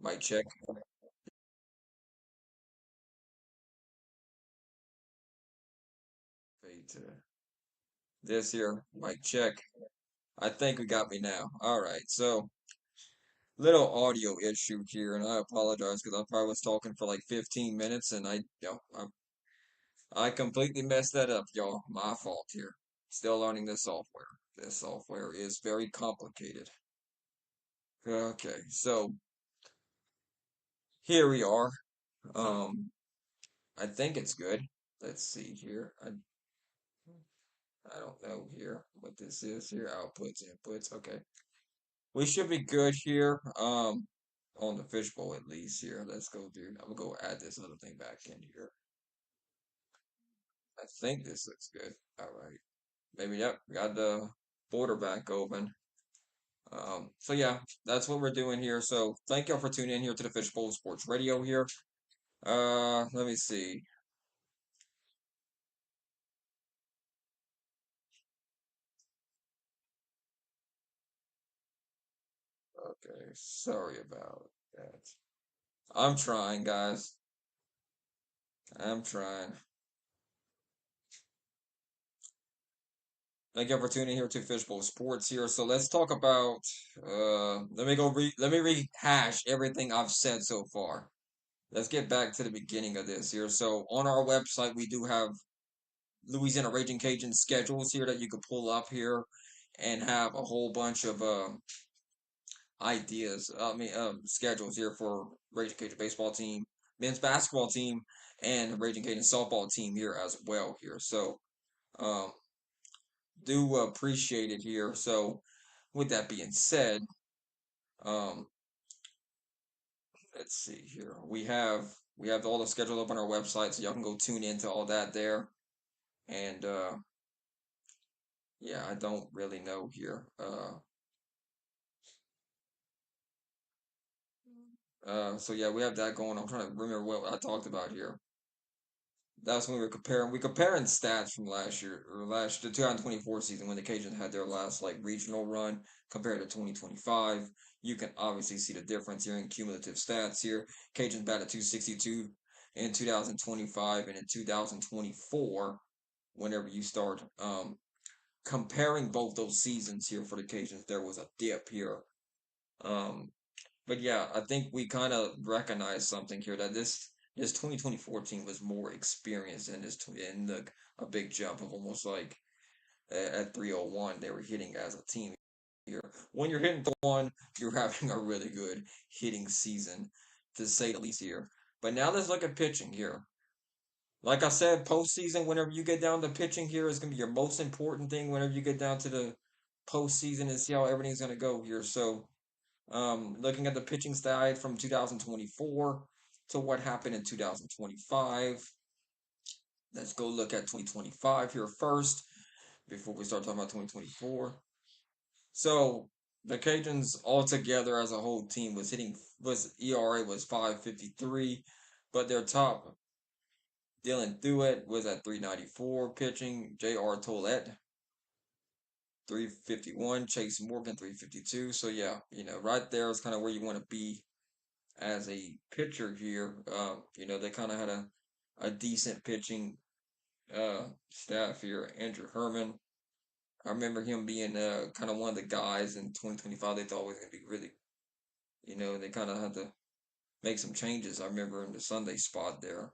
Mic check. Fade to this here. Mic check. I think we got me now. All right. So little audio issue here, and I apologize because I probably was talking for like 15 minutes, and I completely messed that up, y'all. My fault here. Still learning this software. This software is very complicated. Okay. So here we are. Um, I think it's good. Let's see here. I don't know here what this is here. Outputs, inputs. Okay. We should be good here. On the fishbowl at least here. Let's go, dude. I'm gonna go add this other thing back in here. I think this looks good. All right. Maybe, yep. Got the border back open. So yeah, that's what we're doing here. So thank y'all for tuning in here to the Fishbowl Sports Radio here. Let me see. Okay, sorry about that. I'm trying, guys. I'm trying. Thank you for tuning here to Fishbowl Sports here. So let's talk about let me rehash everything I've said so far. Let's get back to the beginning of this here. So on our website we do have Louisiana Ragin Cajun schedules here that you can pull up here and have a whole bunch of ideas. Schedules here for Ragin Cajun baseball team, men's basketball team, and Ragin Cajun softball team here as well here. So um do appreciate it here. So with that being said, um, let's see here. We have all the schedule up on our website, so y'all can go tune into all that there. And yeah, I don't really know here. So yeah, we have that going. I'm trying to remember what I talked about here. That's when we were comparing. We comparing stats from last year or the 2024 season when the Cajuns had their last like regional run compared to 2025. You can obviously see the difference here in cumulative stats here. Cajuns batted 262 in 2025 and in 2024. Whenever you start comparing both those seasons here for the Cajuns, there was a dip here. Um, but yeah, I think we kind of recognize something here that this 2024 team was more experienced in in the a big jump of almost like at 301 they were hitting as a team here. When you're hitting one, you're having a really good hitting season to say the least here. But now let's look at pitching here. Like I said, postseason, whenever you get down to pitching here is gonna be your most important thing whenever you get down to the postseason and see how everything's gonna go here. So looking at the pitching side from 2024 to what happened in 2025. Let's go look at 2025 here first before we start talking about 2024. So the Cajuns altogether as a whole team was ERA was 5.53, but their top Dylan Thuet was at 3.94 pitching, J.R. Tollett 3.51, Chase Morgan 3.52. So yeah, right there is kind of where you want to be as a pitcher here. They kind of had a decent pitching staff here. Andrew Herman, I remember him being kind of one of the guys in 2025 they thought was going to be really, they kind of had to make some changes. I remember in the Sunday spot there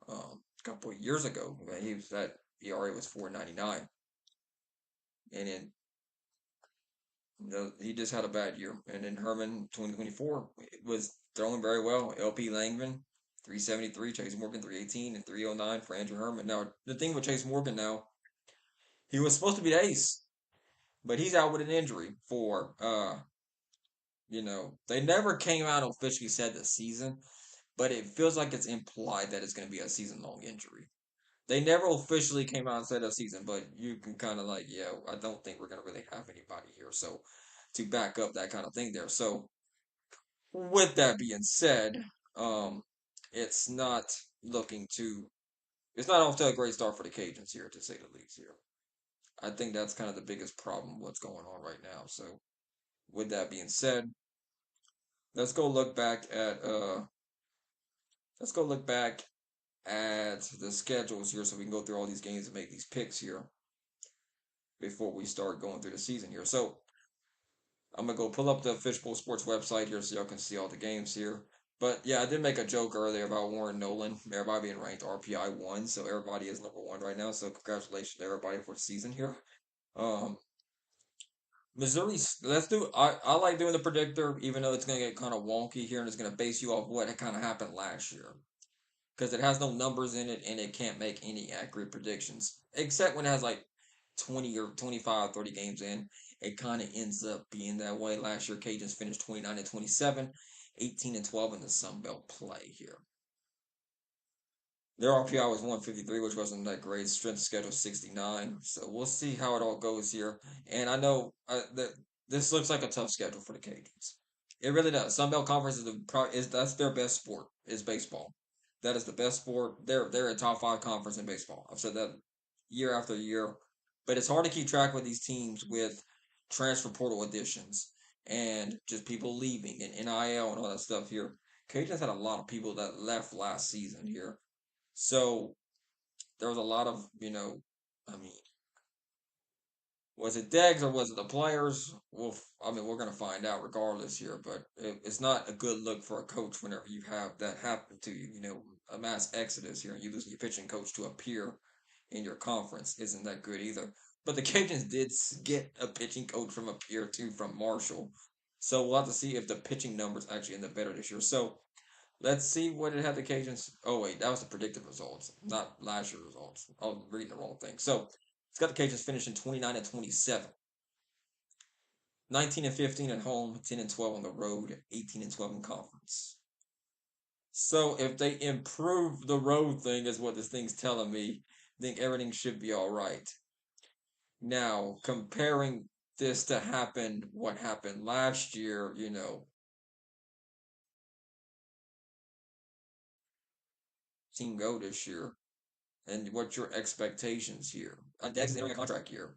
a couple of years ago, he was that ERA was 4.99, and then he just had a bad year. And then Herman 2024 was throwing very well. LP Langman 373, Chase Morgan 318, and 309 for Andrew Herman. Now the thing with Chase Morgan now, he was supposed to be the ace, but he's out with an injury for they never came out and officially said the season, but it feels like it's implied that it's going to be a season long injury. They never officially came out and said a season, but you can kind of like, yeah, I don't think we're going to really have anybody here. So to back up that kind of thing there. So with that being said, um, it's not looking to it's not off to a great start for the Cajuns here, to say the least here. I think that's kind of the biggest problem what's going on right now. So with that being said, let's go look back at let's go look back at the schedules here so we can go through all these games and make these picks here before we start going through the season here. So I'm gonna go pull up the Fishbowl Sports website here so y'all can see all the games here. But yeah, I did make a joke earlier about Warren Nolan, everybody being ranked RPI one, so everybody is number one right now. So congratulations to everybody for the season here. Um, Missouri, let's do. I like doing the predictor, even though it's gonna get kind of wonky here, and it's gonna base you off what kind of happened last year because it has no numbers in it and it can't make any accurate predictions except when it has like 20 or 25, 30 games in. It kind of ends up being that way. Last year, Cajuns finished 29 and 27, 18 and 12 in the Sun Belt play here. Their RPI was 153, which wasn't that great. Strength schedule 69. So we'll see how it all goes here. And I know that this looks like a tough schedule for the Cajuns. It really does. Sun Belt Conference is that's their best sport is baseball. That is the best sport. They're a top five conference in baseball. I've said that year after year. But it's hard to keep track with these teams with transfer portal additions and just people leaving and NIL and all that stuff here. Cajuns had a lot of people that left last season here. So there was a lot of, I mean, was it Degs or was it the players? Well, I mean, we're going to find out regardless here, but it's not a good look for a coach whenever you have that happen to you, a mass exodus here and you lose your pitching coach to a peer in your conference isn't that good either. But the Cajuns did get a pitching coach from a peer too from Marshall. So we'll have to see if the pitching numbers actually end up better this year. So let's see what it had the Cajuns. Oh wait, that was the predicted results, not last year's results. I was reading the wrong thing. So it's got the Cajuns finishing 29 and 27, 19 and 15 at home, 10 and 12 on the road, 18 and 12 in conference. So if they improve the road thing, is what this thing's telling me, I think everything should be all right. Now comparing this to what happened last year, team go this year. And what's your expectations here? Dex is entering a contract year.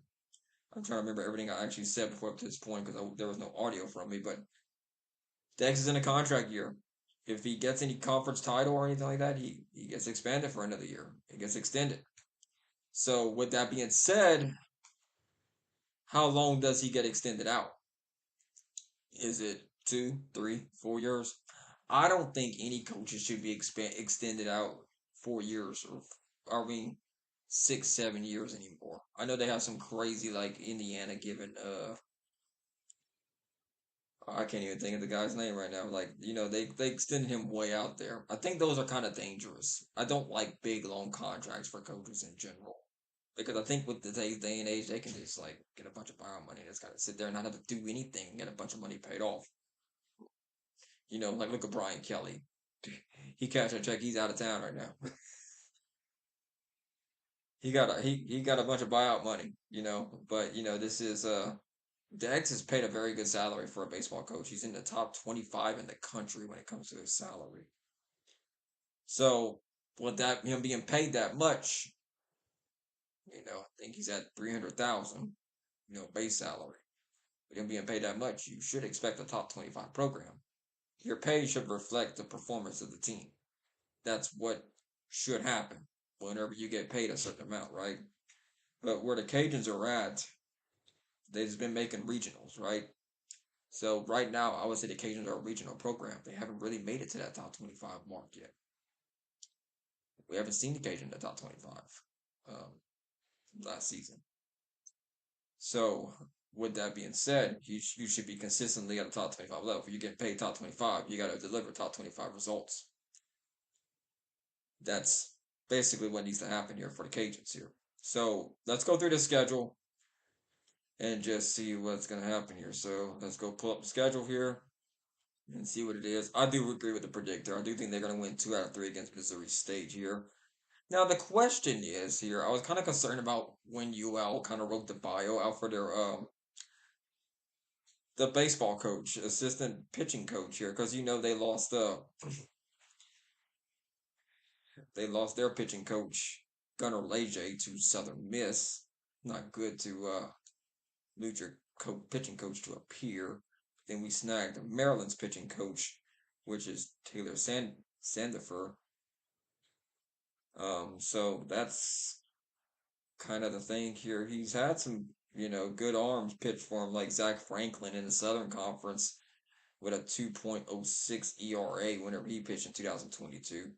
I'm trying to remember everything I actually said before up to this point because there was no audio from me. But Dex is in a contract year. If he gets any conference title or anything like that, he gets expanded for another year. It gets extended. So with that being said, how long does he get extended out? Is it 2, 3, 4 years? I don't think any coaches should be extended out 4 years or I mean 6, 7 years anymore. I know they have some crazy like Indiana giving I can't even think of the guy's name right now. Like they extended him way out there. I think those are kind of dangerous. I don't like big long contracts for coaches in general because I think with today's day and age they can just like get a bunch of buyout money and just gotta sit there and not have to do anything and get a bunch of money paid off. Like look at Brian Kelly. He cashed a check. He's out of town right now. He got a bunch of buyout money. But this is Dex has paid a very good salary for a baseball coach. He's in the top 25 in the country when it comes to his salary. So with that him being paid that much, I think he's at 300,000. Base salary. With him being paid that much, you should expect a top 25 program. Your pay should reflect the performance of the team. That's what should happen whenever you get paid a certain amount, right? But where the Cajuns are at, they've just been making regionals, right? So right now, I would say the Cajuns are a regional program. They haven't really made it to that top 25 mark yet. We haven't seen the Cajuns in the top 25 um, last season. So with that being said, you should be consistently at the top 25 level. If you get paid top 25, you got to deliver top 25 results. That's basically what needs to happen here for the Cajuns here. So let's go through the schedule and just see what's going to happen here. So let's go pull up the schedule here and see what it is. I do agree with the predictor. I do think they're going to win 2 out of 3 against Missouri State here. Now the question is here. I was kind of concerned about when UL kind of wrote the bio out for their the baseball coach, assistant pitching coach here, because they lost their pitching coach Gunnar Leje to Southern Miss. Not good to lose your pitching coach to a peer. Then we snagged Maryland's pitching coach, which is Taylor Sandifer. So that's kind of the thing here. He's had some, good arms pitched for him, like Zach Franklin in the Southern Conference with a 2.06 ERA whenever he pitched in 2022.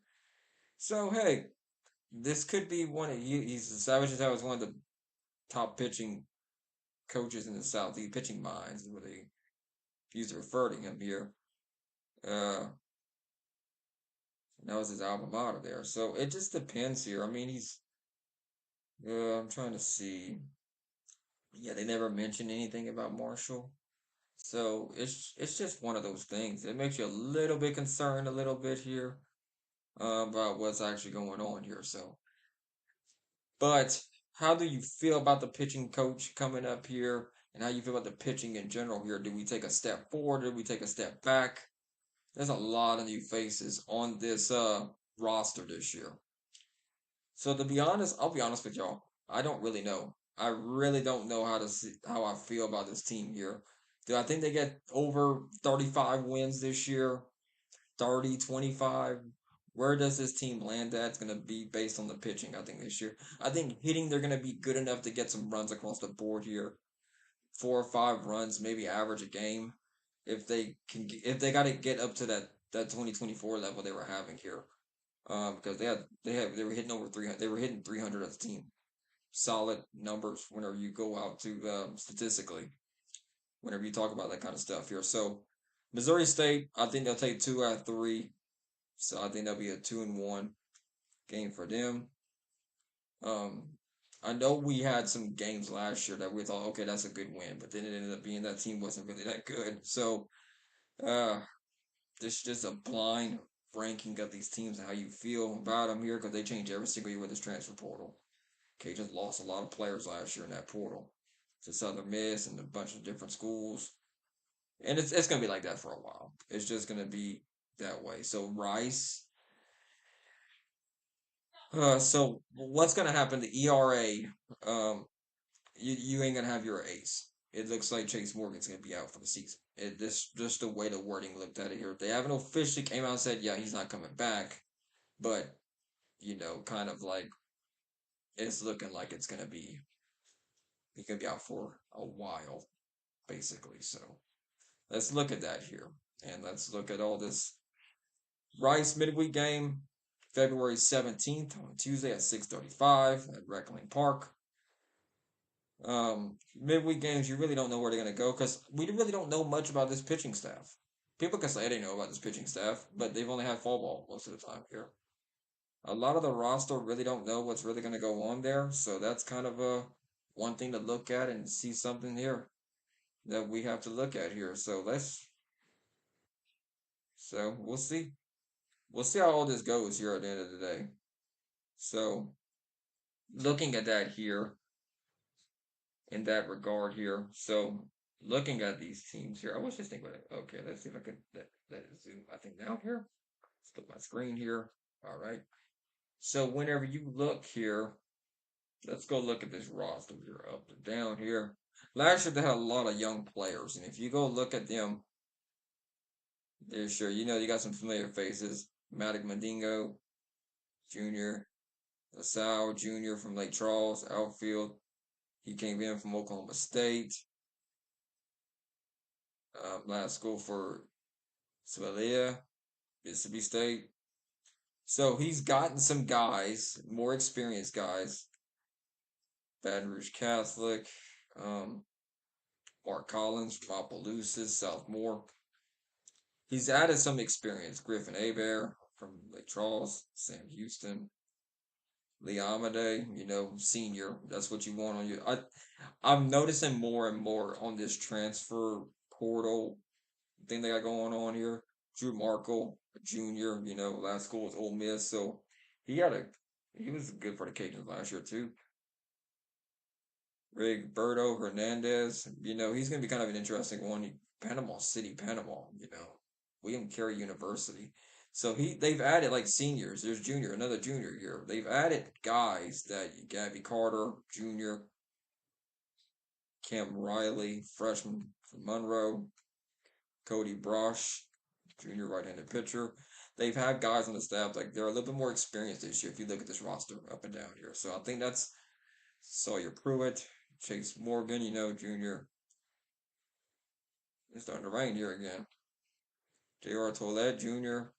So hey, this could be he's established himself as one of the top pitching coaches in the Southeast, pitching minds is what they use to refer to him here. Uh, that was his alma mater there. So it just depends here. I mean, I'm trying to see. Yeah, they never mentioned anything about Marshall. So it's just one of those things. It makes you a little bit concerned, a little bit here about what's actually going on here. So, but how do you feel about the pitching coach coming up here, and how you feel about the pitching in general here? Do we take a step forward? Do we take a step back? There's a lot of new faces on this roster this year. So to be honest, I'll be honest with y'all. I don't really know. I really don't know how I feel about this team here. Do I think they get over 35 wins this year? 30, 25? Where does this team land at? It's going to be based on the pitching, I think, this year. I think hitting, they're going to be good enough to get some runs across the board here. 4 or 5 runs, maybe average a game. If they got to get up to that 2024 level they were having here. Because they were hitting over 300. They were hitting 300 as a team. Solid numbers whenever you go out to statistically, whenever you talk about that kind of stuff here. So Missouri State, I think they'll take 2 out of 3. So I think that'll be a 2-1 game for them. Um, I know we had some games last year that we thought, okay, that's a good win, but then it ended up being that team wasn't really that good. So uh, this is just a blind ranking of these teams and how you feel about them here because they change every single year with this transfer portal. Cajuns lost a lot of players last year in that portal to Southern Miss and a bunch of different schools. And it's going to be like that for a while. It's just going to be that way. So Rice. So what's going to happen? The ERA. You ain't going to have your ace. It looks like Chase Morgan's going to be out for the season. This just the way the wording looked at it here. They haven't officially came out and said, yeah, he's not coming back, but kind of like it's looking like he's gonna be out for a while, basically. So let's look at that here. And let's look at all this Rice midweek game, February 17th on Tuesday at 6:35 at Reckling Park. Midweek games, you really don't know where they're gonna go because we really don't know much about this pitching staff. People can say they know about this pitching staff, but they've only had fall ball most of the time here. A lot of the roster really don't know what's really going to go on there, so that's kind of a one thing to look at and see something here that we have to look at here. So we'll see. We'll see how all this goes here at the end of the day. So looking at that here in that regard here. So looking at these teams here, I was just thinking about it. Okay, let's see if I could let it zoom I think down here. Let's put my screen here. All right. So whenever you look here, let's go look at this roster here, up and down here. Last year they had a lot of young players, and if you go look at them, they're sure you got some familiar faces. Matic Mandingo Jr., LaSalle Jr. from Lake Charles, outfield. He came in from Oklahoma State. Last school for Swalea, Mississippi State. So he's gotten some guys, more experienced guys. Baton Rouge Catholic, Mark Collins from Opelousas, Southmore. He's added some experience. Griffin Abear from Lake Charles, Sam Houston, Lee Amade, senior. That's what you want on you. I'm noticing more and more on this transfer portal thing they got going on here. Drew Markle, Jr., last school was Ole Miss, so he was good for the Cajuns last year too. Rigberto Hernandez, he's gonna be kind of an interesting one. Panama City, Panama, William Carey University. So they've added like seniors. There's another junior here. They've added guys that Gabby Carter, junior, Cam Riley, freshman from Monroe. Cody Brosh, junior right-handed pitcher. They've had guys on the staff like they're a little bit more experienced this year if you look at this roster up and down here. So I think that's Sawyer Pruitt, Chase Morgan, junior. It's starting to rain here again. J.R. Tollett Jr.,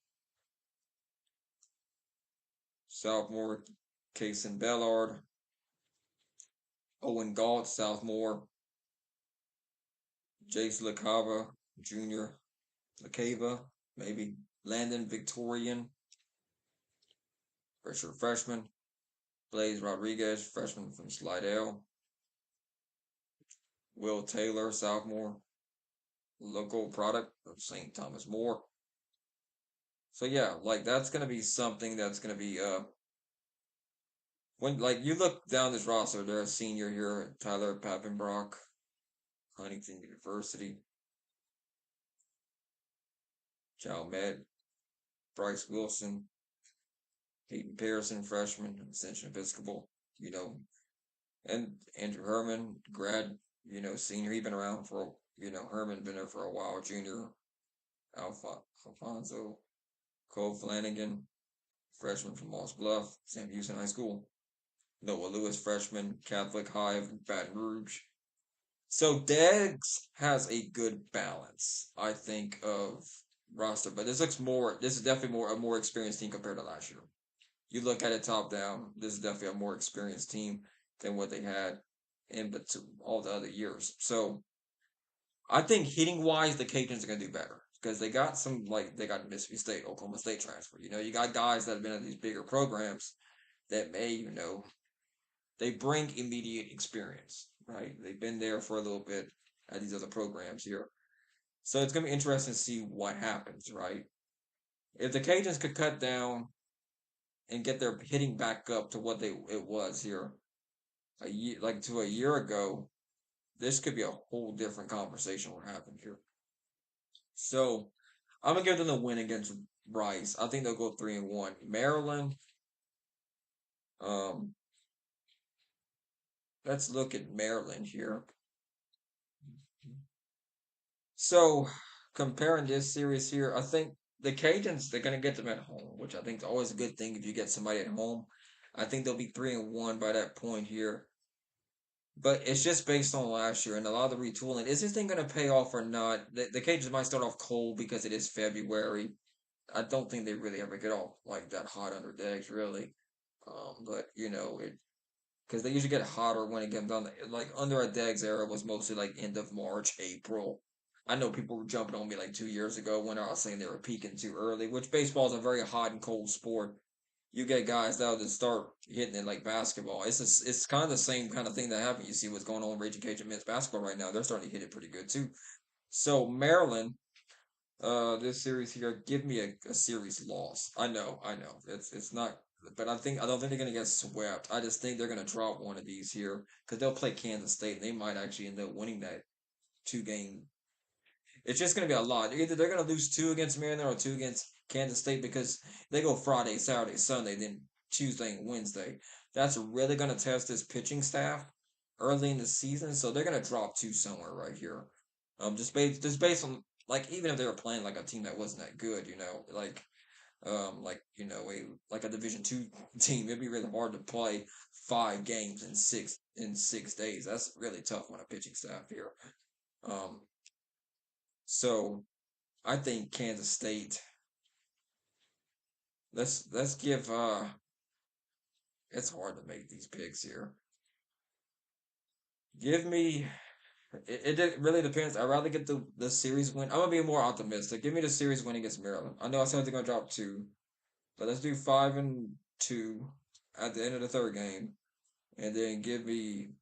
sophomore. Kason Bellard, Owen Galt, sophomore. Jace LaCava Jr., LaCava, maybe. Landon Victorian, freshman. Blaze Rodriguez, freshman from Slidell. Will Taylor, sophomore. Local product of St. Thomas More. So yeah, like that's gonna be something that's gonna be when like you look down this roster, there's a senior here, Tyler Pappenbrock, Huntington University, Chalmette, Bryce Wilson, Hayden Pearson, freshman, Ascension Episcopal, you know, and Andrew Herman, grad, senior. He's been around for, Herman been there for a while, junior. Alfonso, Cole Flanagan, freshman from Moss Bluff, Sam Houston High School. Noah Lewis, freshman, Catholic High of Baton Rouge. So Deggs has a good balance, I think, of roster, but this looks more. This is definitely more a more experienced team compared to last year. You look at it top down. This is definitely a more experienced team than what they had in but all the other years. So I think hitting wise, the Cajuns are gonna do better because they got some like they got Mississippi State, Oklahoma State transfer. You got guys that have been at these bigger programs that may, they bring immediate experience, right? They've been there for a little bit at these other programs here. So it's going to be interesting to see what happens, right? If the Cajuns could cut down and get their hitting back up to what it was here a year like to a year ago, this could be a whole different conversation what happened here. So I'm gonna give them the win against Rice. I think they'll go 3-1. Maryland, um, let's look at Maryland here. So, comparing this series here, I think the Cajuns they're gonna get them at home, which I think is always a good thing if you get somebody at home. I think they'll be 3-1 by that point here. But it's just based on last year and a lot of the retooling. Is this thing gonna pay off or not? The Cajuns might start off cold because it is February. I don't think they really ever get off like that hot under decks, really. But it because they usually get hotter when it comes on. Like under a Dags era was mostly like end of March, April. I know people were jumping on me like 2 years ago when I was saying they were peaking too early, which baseball is a very hot and cold sport. You get guys that just start hitting it like basketball. It's kind of the same kind of thing that happened. You see what's going on in Raging Cajun men's basketball right now. They're starting to hit it pretty good too. So Maryland, this series here, give me a series loss. I know. It's not, but I don't think they're gonna get swept. I just think they're gonna drop one of these here because they'll play Kansas State and they might actually end up winning that 2 game. It's just gonna be a lot. Either they're gonna lose two against Maryland or two against Kansas State because they go Friday, Saturday, Sunday, then Tuesday and Wednesday. That's really gonna test this pitching staff early in the season. So they're gonna drop two somewhere right here. Just based on like even if they were playing like a team that wasn't that good, like a Division 2 team, it'd be really hard to play 5 games in 6 days. That's really tough on a pitching staff here. Um, so I think Kansas State. Let's give. It's hard to make these picks here. Give me. It really depends. I'd rather get the series win. I'm gonna be more optimistic. Give me the series win against Maryland. I know I said they're gonna drop two, but let's do 5-2 at the end of the third game, and then give me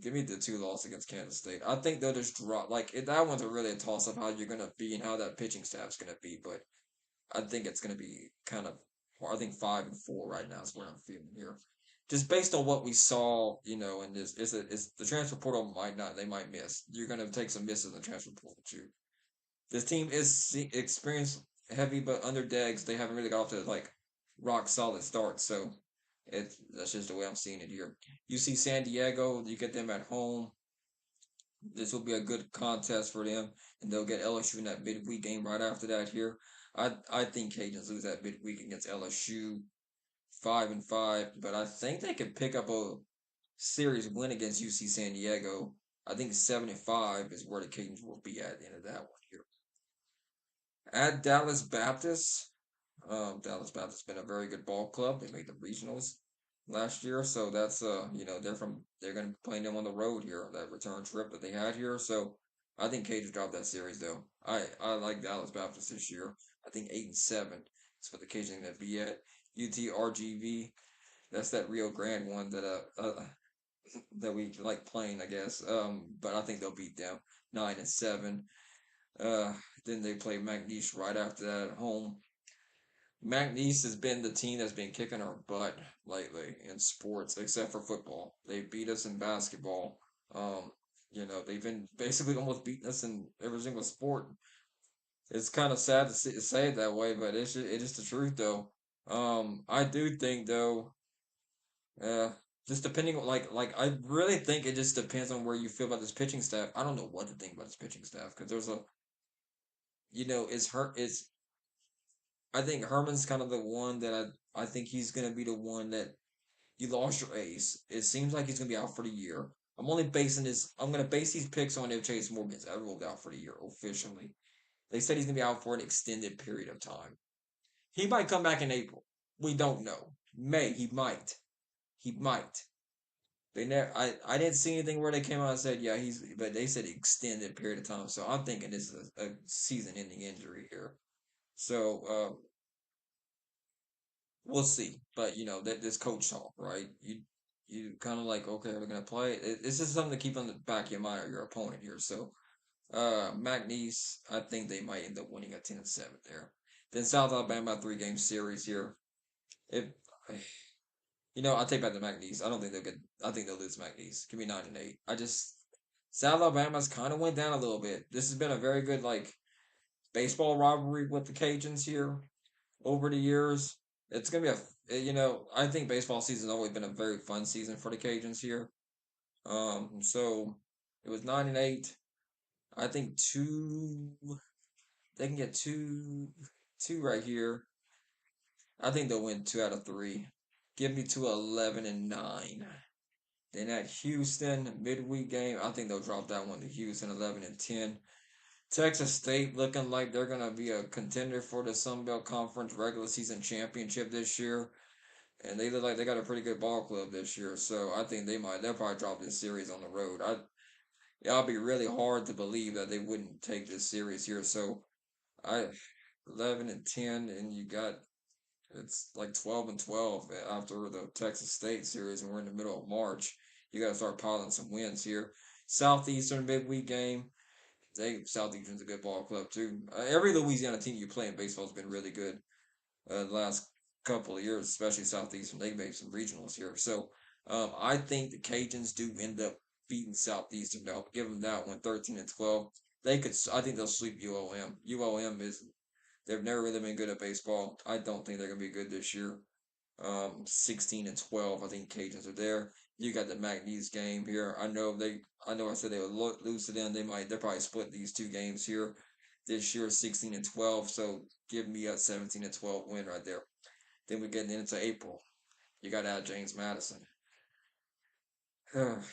the two loss against Kansas State. I think they'll just drop. That one's really a toss up how you're gonna be and how that pitching staff's gonna be, but I think it's going to be kind of. I think 5-4 right now is what I'm feeling here, just based on what we saw. In this, is the transfer portal might not they might miss. You're going to take some misses in the transfer portal too. This team is experience heavy, but under Degs they haven't really got off to like rock solid start. So that's just the way I'm seeing it here. You see San Diego, you get them at home. This will be a good contest for them, and they'll get LSU in that midweek game right after that. Here, I think Cajuns lose that midweek against LSU, 5-5, but I think they could pick up a series win against UC San Diego. I think 7-5 is where the Cajuns will be at the end of that one here. At Dallas Baptist, Dallas Baptist has been a very good ball club. They made the regionals last year, so that's they're gonna be playing them on the road here, that return trip that they had here. So I think Cage dropped that series though. I like Dallas Baptist this year. I think 8-7 is what the Cage are gonna be at. UTRGV, that's that Rio Grande one that we like playing, I guess. But I think they'll beat them 9-7. Uh, then they play McNeese right after that at home. McNeese has been the team that's been kicking our butt lately in sports, except for football. They beat us in basketball. Um, they've been basically almost beating us in every single sport. It's kind of sad to say it that way, but it is the truth though. I do think though, uh, just depending on I really think it just depends on where you feel about this pitching staff. I don't know what to think about this pitching staff because there's a it's I think Herman's kind of the one that I think he's gonna be the one that you lost your ace. It seems like he's gonna be out for the year. I'm gonna base these picks on if Chase Morgan's ever ruled out for the year officially. They said he's gonna be out for an extended period of time. He might come back in April. We don't know. May he might. He might. They never. I didn't see anything where they came out and said yeah but they said extended period of time. So I'm thinking this is a season-ending injury here. So we'll see. But that this coach talk, right? You kind of like okay, we're gonna play. It's just something to keep on the back of your mind or your opponent here. So McNeese, I think they might end up winning a 10-7 there. Then South Alabama 3-game series here. If I take back the McNeese. I don't think they'll get. I think they'll lose McNeese. Give me 9-8. I just South Alabama's kind of went down a little bit. This has been a very good baseball rivalry with the Cajuns here over the years. It's gonna be I think baseball season's always been a very fun season for the Cajuns here. So it was 9-8. I think they can get two right here. I think they'll win 2 out of 3. Give me to 11-9. Then at Houston midweek game, I think they'll drop that one to Houston 11-10. Texas State looking like they're gonna be a contender for the Sun Belt Conference regular season championship this year, and they look like they got a pretty good ball club this year. So I think they'll probably drop this series on the road. It'll be really hard to believe that they wouldn't take this series here. So I 11-10, and you got it's like 12-12 after the Texas State series, and we're in the middle of March. You got to start piling some wins here. Southeastern midweek game. Southeastern's a good ball club too. Every Louisiana team you play in baseball has been really good the last couple of years, especially Southeastern. They made some regionals here, so I think the Cajuns do end up beating Southeastern. They'll give them that one, 13-12. They could. I think they'll sweep UOM. UOM is they've never really been good at baseball. I don't think they're gonna be good this year. 16-12. I think Cajuns are there. You got the McNeese game here. I said they would lose to them. They'll probably split these two games here this year, 16-12. So give me a 17-12 win right there. Then we're getting into April. You got to add James Madison.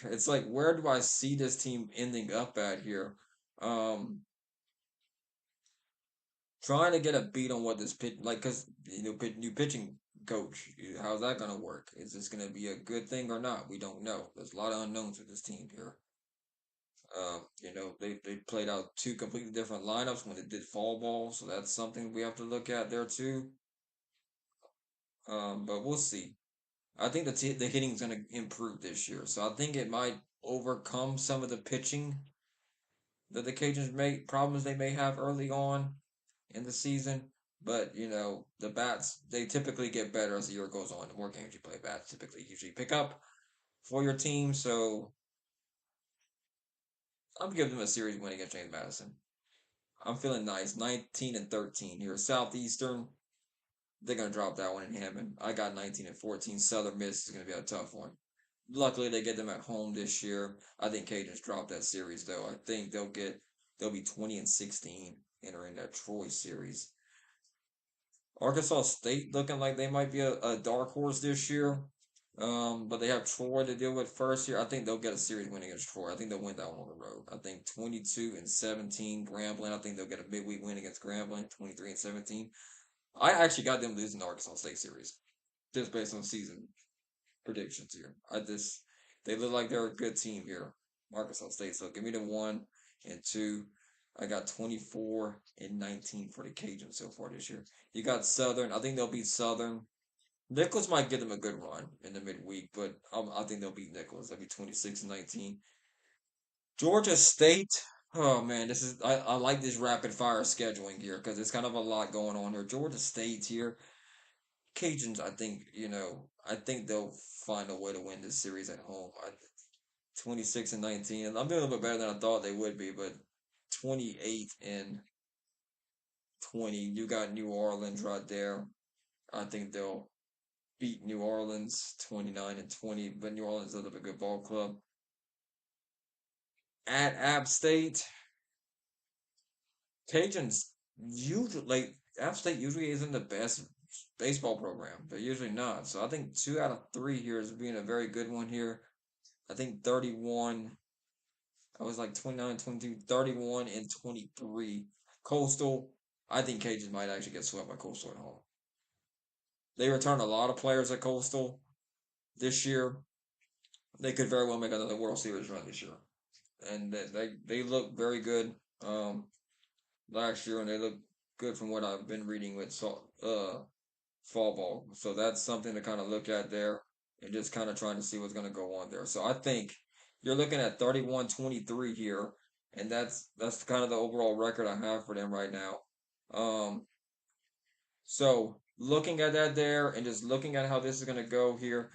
It's like where do I see this team ending up at here? Um, Trying to get a beat on what this pitch because new pitching coach. How's that gonna work? Is this gonna be a good thing or not? We don't know. There's a lot of unknowns with this team here. They played out two completely different lineups when they did fall ball, so that's something we have to look at there too. But we'll see. I think the hitting's gonna improve this year, so I think it might overcome some of the pitching that the Cajuns may problems they may have early on in the season. But the bats they typically get better as the year goes on. The more games you play, bats typically usually pick up for your team. So I'm giving them a series win against James Madison. I'm feeling nice. 19-13 here. Southeastern, they're gonna drop that one in Hammond. I got 19-14. Southern Miss is gonna be a tough one. Luckily, they get them at home this year. I think Cajuns drop that series though. I think they'll be 20-16 entering that Troy series. Arkansas State looking like they might be a dark horse this year. But they have Troy to deal with first here. I think they'll get a series win against Troy. I think they'll win that one on the road. I think 22-17 Grambling. I think they'll get a midweek win against Grambling, 23-17. I actually got them losing the Arkansas State series just based on season predictions here. They look like they're a good team here, Arkansas State. So give me the 1 and 2. I got 24-19 for the Cajuns so far this year. You got Southern. I think they'll beat Southern. Nicholas might give them a good run in the midweek, but I think they'll beat Nicholas. That'll be 26-19. Georgia State. Oh man, I like this rapid fire scheduling here because it's kind of a lot going on here. Georgia State here. Cajuns, I think they'll find a way to win this series at home. 26-19. I'm doing a little bit better than I thought they would be, but 28-20. You got New Orleans right there. I think they'll beat New Orleans 29-20, but New Orleans is a good ball club. At App State, Cajuns usually like App State usually isn't the best baseball program. They're usually not. So I think 2 out of 3 here is being a very good one here. I think 31. I was like 29, 22, 31, and 23. Coastal. I think Cajuns might actually get swept by Coastal at home. They return a lot of players at Coastal this year. They could very well make another World Series run this year. And they look very good last year, and they look good from what I've been reading with fall ball. So that's something to kind of look at there and just kind of trying to see what's going to go on there. So I think you're looking at 31-23 here, and that's kind of the overall record I have for them right now. Um, so looking at that there and just looking at how this is going to go here,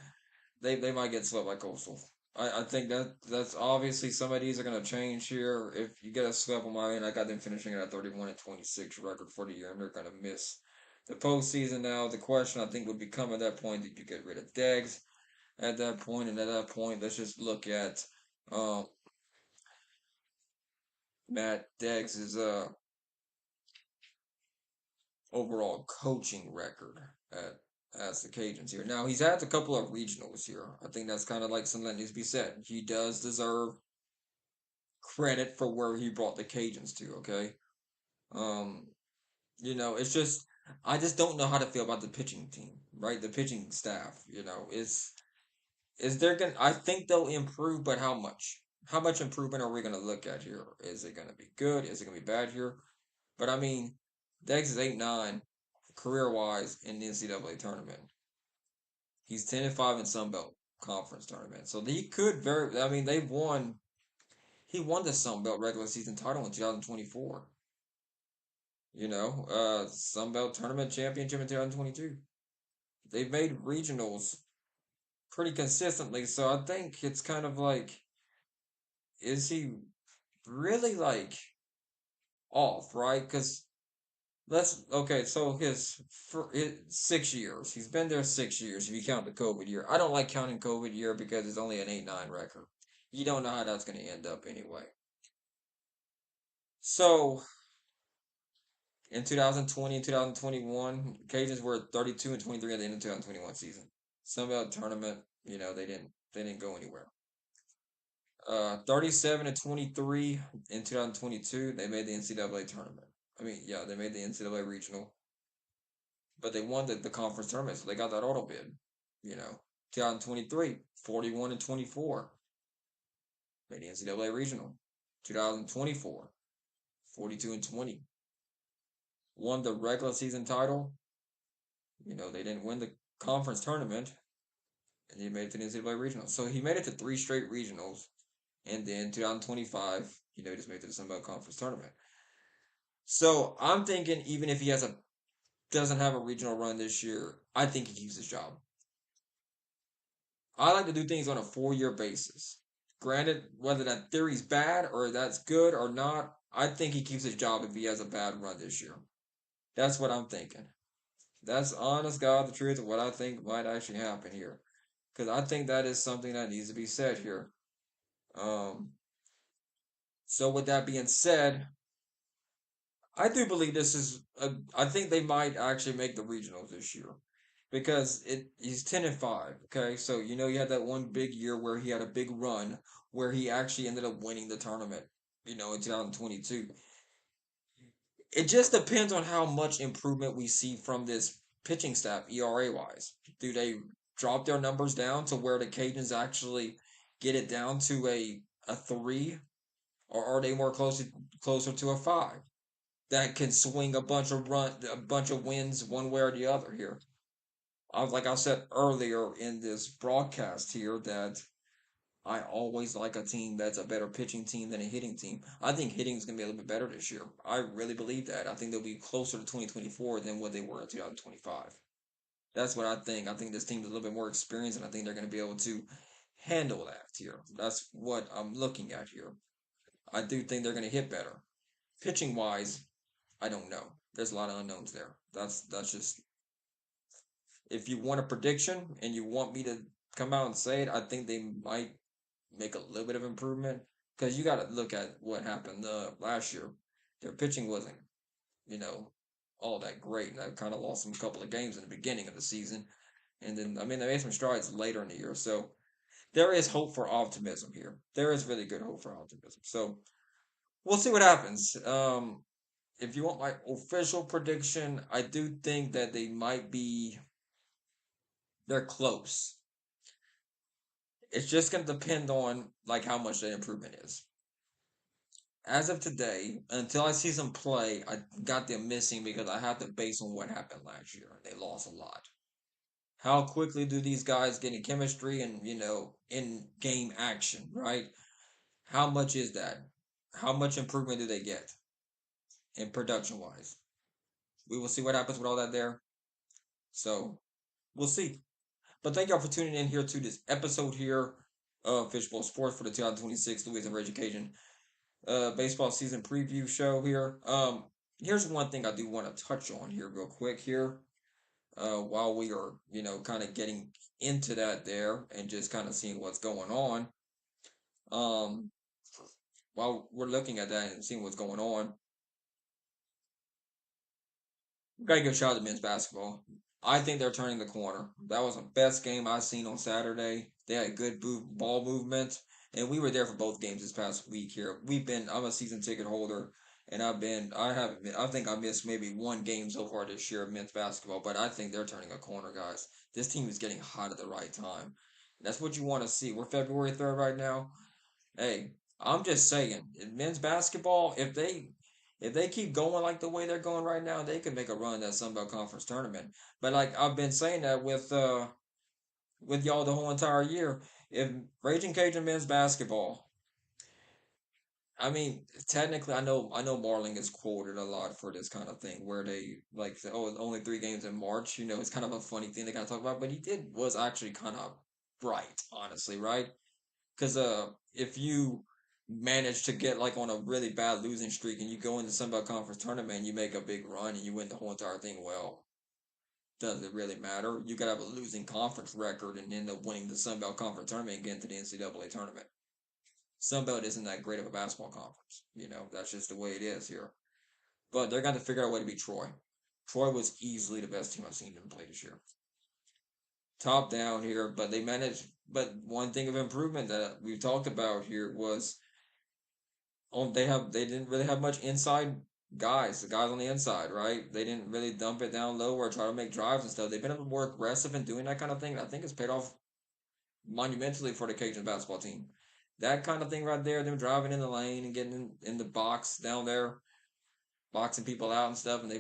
they might get swept by Coastal. I think that's obviously some of these are going to change here. If you get a sweep on my end, I got them finishing at a 31-26 record for the year, and they're going to miss the postseason now. The question I think would become at that point, did you get rid of Deggs at that point? And at that point, let's just look at um, Matt Deggs' overall coaching record at as the Cajuns here. Now he's had a couple of regionals here. I think that's kind of like something that needs to be said. He does deserve credit for where he brought the Cajuns to. Okay, um, it's just I just don't know how to feel about the pitching team, right? The pitching staff. Is there gonna? I think they'll improve, but how much? How much improvement are we gonna look at here? Is it gonna be good? Is it gonna be bad here? But I mean, Dex is 8-9 career wise in the NCAA tournament. He's 10-5 in Sun Belt Conference tournament. So he could very I mean he won the Sun Belt regular season title in 2024. Sun Belt tournament championship in 2022. They've made regionals pretty consistently, so I think it's kind of like is he really like off, right? Because let's okay. So for 6 years, he's been there 6 years. If you count the COVID year, I don't like counting COVID year because it's only an 8-9 record. You don't know how that's going to end up anyway. So in 2020 and 2021, Cajuns were 32-23 at the end of 2021 season. Some about tournament, they didn't go anywhere. 37-23 in 2022, they made the NCAA tournament. I mean, yeah, they made the NCAA regional, but they won the conference tournament, so they got that auto bid. 2023, 41-24, made the NCAA regional. 2024, 42-20, won the regular season title. They didn't win the conference tournament, and he made it to the NCAA regional. So he made it to 3 straight regionals, and then 2025, he just made it to the Sun Belt Conference tournament. So I'm thinking even if he doesn't have a regional run this year, I think he keeps his job. I like to do things on a 4-year basis. Granted, whether that theory's bad or that's good or not, I think he keeps his job if he has a bad run this year. That's what I'm thinking. That's honest God, the truth of what I think might actually happen here. because I think that is something that needs to be said here. Um, so with that being said, I do believe this is. I think they might actually make the regionals this year because he's 10-5. Okay, so you had that one big year where he had a big run where he actually ended up winning the tournament. In 2022. It just depends on how much improvement we see from this pitching staff, ERA wise. Do they drop their numbers down to where the Cajuns actually get it down to a 3, or are they more closer to a 5? That can swing a bunch of wins one way or the other here. Like I said earlier in this broadcast here, that I always like a team that's a better pitching team than a hitting team. I think hitting is going to be a little bit better this year. I really believe that. I think they'll be closer to 2024 than what they were in 2025. That's what I think. I think this team is a little bit more experienced, and I think they're going to be able to handle that here. That's what I'm looking at here. I do think they're going to hit better. Pitching wise, I don't know. There's a lot of unknowns there. That's just, if you want a prediction and you want me to come out and say it, I think they might make a little bit of improvement because you got to look at what happened last year. Their pitching wasn't, you know, all that great, and I kind of lost them a couple of games in the beginning of the season, and then I mean they made some strides later in the year. So there is hope for optimism here. There is really good hope for optimism. So we'll see what happens. If you want my official prediction, I do think that they might be. They're close. It's just gonna depend on like how much the improvement is. As of today, until I see some play, I got them missing because I have to base on what happened last year. They lost a lot. How quickly do these guys get in chemistry and, in game action, right? How much is that? How much improvement do they get in production wise? We will see what happens with all that there. So we'll see. But thank y'all for tuning in here to this episode here of Fishbowl Sports for the 2026 Louisiana Ragin Cajun baseball season preview show here. Here's one thing I do want to touch on here real quick here. While we are, kind of getting into that there and just kind of seeing what's going on. Um, while we're looking at that and seeing what's going on, gotta give a shout out to men's basketball. I think they're turning the corner. That was the best game I seen on Saturday. They had good ball movement, and we were there for both games this past week here. I'm a season ticket holder, and I haven't been, I think I missed maybe one game so far this year of men's basketball, but I think they're turning a corner, guys. This team is getting hot at the right time. That's what you want to see. We're February 3rd right now. Hey, I'm just saying, in men's basketball, if they keep going like the way they're going right now, they could make a run at that Sun Belt Conference tournament. But like I've been saying that with y'all the whole entire year, if Raging Cajun men's basketball, I mean, technically, I know Marling is quoted a lot for this kind of thing, where they like say, "Oh, it's only 3 games in March." It's kind of a funny thing they kind of talk about, but he did was actually kind of right, honestly, right? Because if you manage to get like on a really bad losing streak and you go into some conference tournament and you make a big run and you win the whole entire thing, well, does it really matter? You could have a losing conference record and end up winning the Sun Belt Conference tournament and get into the NCAA tournament. Sun Belt isn't that great of a basketball conference. That's just the way it is here. But they're going to figure out a way to beat Troy. Troy was easily the best team I've seen them play this year. Top down here, but they managed. But one thing of improvement that we've talked about here was they didn't really have much inside guys, the guys on the inside, right? They didn't really dump it down low or try to make drives and stuff. They've been able to be more aggressive in doing that kind of thing. And I think it's paid off monumentally for the Cajun basketball team. That kind of thing right there, them driving in the lane and getting in the box down there, boxing people out and stuff, and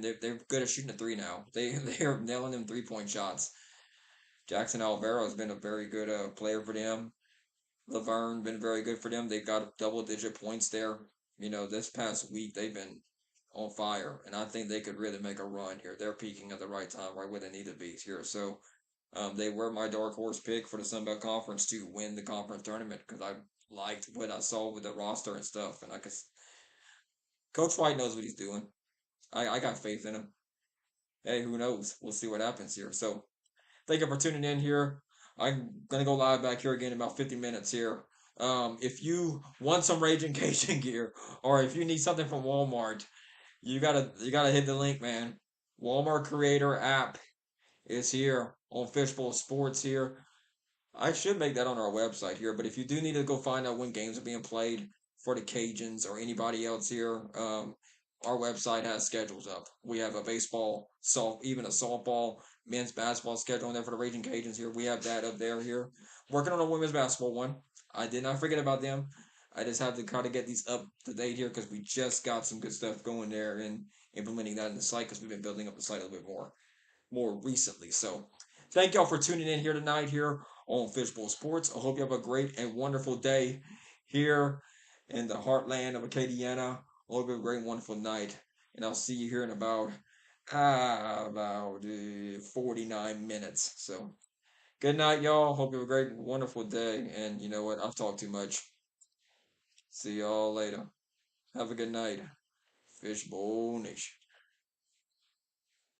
they're good at shooting a three now. They're nailing them 3-point shots. Jackson Alvaro has been a very good player for them. Laverne been very good for them. They've got double-digit points there. This past week they've been on fire, and I think they could really make a run here. They're peaking at the right time, right where they need to be here. So they were my dark horse pick for the Sun Belt Conference to win the conference tournament because I liked what I saw with the roster and stuff, and Coach White knows what he's doing. I got faith in him. Hey, who knows? We'll see what happens here. So Thank you for tuning in here. I'm gonna go live back here again in about 50 minutes here. If you want some Raging Cajun gear, or if you need something from Walmart, you gotta hit the link, man. Walmart Creator app is here on Fishbowl Sports here. I should make that on our website here, but if you do need to go find out when games are being played for the Cajuns or anybody else here, our website has schedules up. We have a baseball, even a softball, men's basketball schedule on there for the Raging Cajuns here. We have that up there here. Working on a women's basketball one. I did not forget about them. I just have to kind of get these up to date here because we just got some good stuff going there and implementing that in the site because we've been building up the site a little bit more recently. So thank y'all for tuning in here tonight here on Fishbowl Sports. I hope you have a great and wonderful day here in the heartland of Acadiana. I hope you have a great and wonderful night. And I'll see you here in about 49 minutes. So good night, y'all. Hope you have a great and wonderful day. And you know what? I've talked too much. See y'all later. Have a good night. Fishbowl Nation.